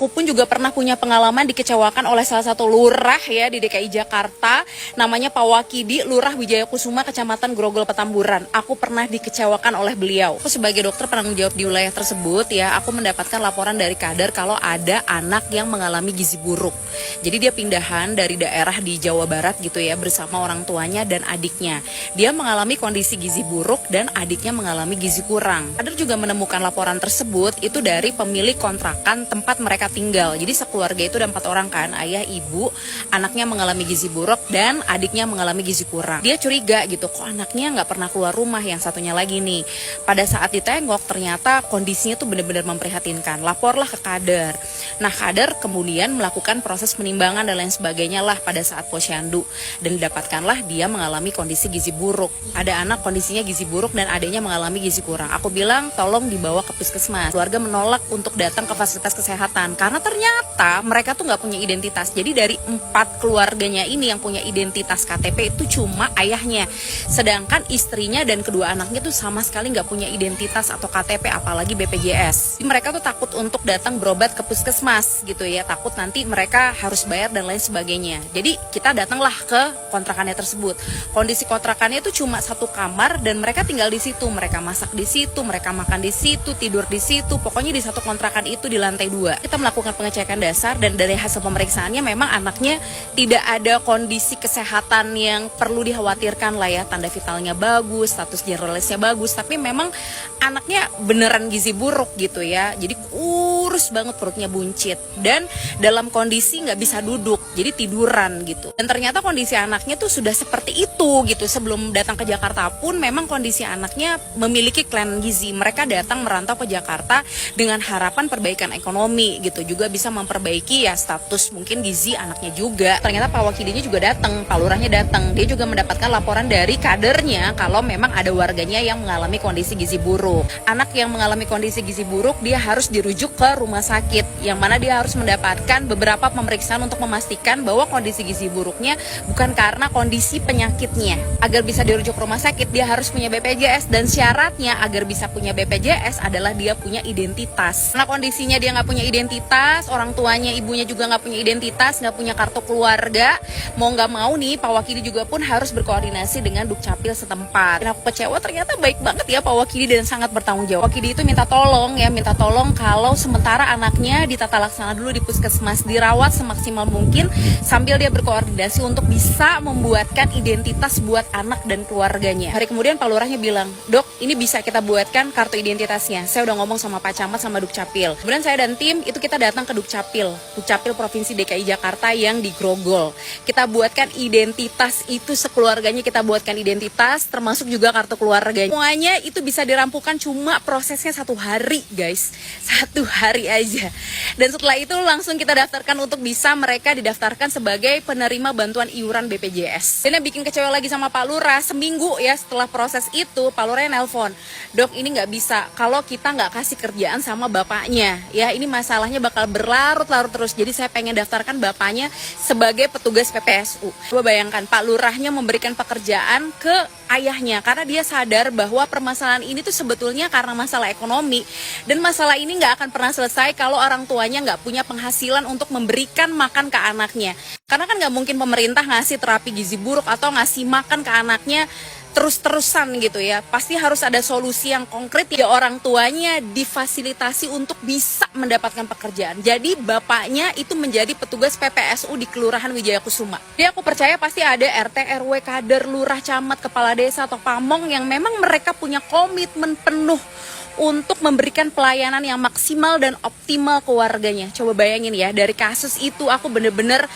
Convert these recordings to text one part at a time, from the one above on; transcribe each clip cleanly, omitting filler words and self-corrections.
Aku pun juga pernah punya pengalaman dikecewakan oleh salah satu lurah ya di DKI Jakarta, namanya Pak Wakidi, Lurah Wijaya Kusuma, Kecamatan Grogol, Petamburan. Aku pernah dikecewakan oleh beliau. Aku sebagai dokter penanggung jawab di wilayah tersebut ya, aku mendapatkan laporan dari kader kalau ada anak yang mengalami gizi buruk. Jadi dia pindahan dari daerah di Jawa Barat gitu ya, bersama orang tuanya dan adiknya. Dia mengalami kondisi gizi buruk dan adiknya mengalami gizi kurang. Kader juga menemukan laporan tersebut itu dari pemilik kontrakan tempat mereka tinggal. Jadi sekeluarga itu ada 4 orang kan, ayah, ibu, anaknya mengalami gizi buruk dan adiknya mengalami gizi kurang. Dia curiga gitu, kok anaknya nggak pernah keluar rumah, yang satunya lagi nih. Pada saat ditengok ternyata kondisinya tuh benar-benar memprihatinkan. Laporlah ke kader. Nah kader kemudian melakukan proses penimbangan dan lain sebagainya lah pada saat posyandu, dan didapatkanlah dia mengalami kondisi gizi buruk. Ada anak kondisinya gizi buruk dan adiknya mengalami gizi kurang. Aku bilang tolong dibawa ke puskesmas. Keluarga menolak untuk datang ke fasilitas kesehatan karena ternyata mereka tuh nggak punya identitas. Jadi dari 4 keluarganya ini yang punya identitas KTP itu cuma ayahnya, sedangkan istrinya dan kedua anaknya tuh sama sekali nggak punya identitas atau KTP, apalagi BPJS. Jadi mereka tuh takut untuk datang berobat ke puskesmas gitu ya, takut nanti mereka harus bayar dan lain sebagainya. Jadi kita datanglah ke kontrakannya tersebut. Kondisi kontrakannya itu cuma 1 kamar dan mereka tinggal di situ, mereka masak di situ, mereka makan di situ, tidur di situ, pokoknya di satu kontrakan itu di lantai 2. Kita melakukan pengecekan dasar dan dari hasil pemeriksaannya memang anaknya tidak ada kondisi kesehatan yang perlu dikhawatirkan lah ya, tanda vitalnya bagus, status generalisnya bagus, tapi memang anaknya beneran gizi buruk gitu ya. Jadi kurus banget, perutnya buncit dan dalam kondisi nggak bisa duduk, jadi tiduran gitu. Dan ternyata kondisi anaknya tuh sudah seperti itu gitu. Sebelum datang ke Jakarta pun memang kondisi anaknya memiliki kelainan gizi. Mereka datang merantau ke Jakarta dengan harapan perbaikan ekonomi gitu, juga bisa memperbaiki ya status mungkin gizi anaknya juga. Ternyata Pak Wakidinya juga datang, Pak Lurahnya datang. Dia juga mendapatkan laporan dari kadernya kalau memang ada warganya yang mengalami kondisi gizi buruk. Anak yang mengalami kondisi gizi buruk dia harus dirujuk ke rumah sakit, yang mana dia harus mendapatkan beberapa pemeriksaan untuk memastikan bahwa kondisi gizi buruknya bukan karena kondisi penyakitnya. Agar bisa dirujuk ke rumah sakit dia harus punya BPJS, dan syaratnya agar bisa punya BPJS adalah dia punya identitas. Karena kondisinya dia nggak punya identitas, orang tuanya ibunya juga nggak punya identitas, nggak punya kartu keluarga, mau nggak mau nih Pak Wakili juga pun harus berkoordinasi dengan Dukcapil setempat. Dan aku kecewa, ternyata baik banget ya Pak Wakili dan sangat bertanggung jawab. Wakili itu minta tolong kalau sementara anaknya ditata laksana dulu di puskesmas, dirawat semaksimal mungkin sambil dia berkoordinasi untuk bisa membuatkan identitas buat anak dan keluarganya. Hari kemudian Pak Lurahnya bilang, "Dok, ini bisa kita buatkan kartu identitasnya." Saya udah ngomong sama Pak Camat sama Dukcapil. Kemudian saya dan tim itu kita datang ke Dukcapil Provinsi DKI Jakarta yang di Grogol. Kita buatkan identitas itu sekeluarganya, kita buatkan identitas termasuk juga kartu keluarganya. Semuanya itu bisa dirampukan, cuma prosesnya 1 hari guys, 1 hari aja. Dan setelah itu langsung kita daftarkan untuk bisa mereka didaftarkan sebagai penerima bantuan iuran BPJS. Dan yang bikin kecewa lagi sama Pak Lurah, seminggu ya setelah proses itu Pak Lurah nelpon, "Dok, ini nggak bisa kalau kita nggak kasih kerjaan sama bapaknya ya, ini masalahnya bakal berlarut-larut terus, jadi saya pengen daftarkan bapaknya sebagai petugas PPSU." Coba bayangkan, Pak Lurahnya memberikan pekerjaan ke ayahnya karena dia sadar bahwa permasalahan ini tuh sebetulnya karena masalah ekonomi, dan masalah ini nggak akan pernah selesai kalau orang tuanya nggak punya penghasilan untuk memberikan makan ke anaknya. Karena kan nggak mungkin pemerintah ngasih terapi gizi buruk atau ngasih makan ke anaknya terus-terusan gitu ya. Pasti harus ada solusi yang konkret ya, orang tuanya difasilitasi untuk bisa mendapatkan pekerjaan. Jadi bapaknya itu menjadi petugas PPSU di Kelurahan Wijaya Kusuma. Jadi aku percaya pasti ada RT, RW, kader, lurah, camat, kepala desa atau pamong yang memang mereka punya komitmen penuh untuk memberikan pelayanan yang maksimal dan optimal ke warganya. Coba bayangin ya, dari kasus itu aku bener-bener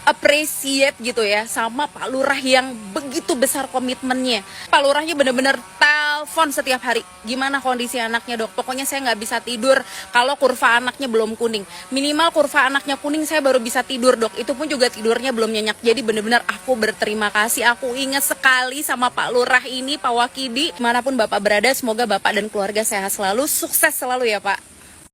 appreciate gitu ya sama Pak Lurah yang begitu besar komitmennya. Pak Lurahnya bener-bener telepon setiap hari, "Gimana kondisi anaknya, Dok? Pokoknya saya nggak bisa tidur kalau kurva anaknya belum kuning. Minimal kurva anaknya kuning saya baru bisa tidur, Dok. Itu pun juga tidurnya belum nyenyak." Jadi bener-bener aku berterima kasih, aku ingat sekali sama Pak Lurah ini, Pak Wakidi. Dimanapun Bapak berada, semoga Bapak dan keluarga sehat selalu, sukses selalu ya Pak.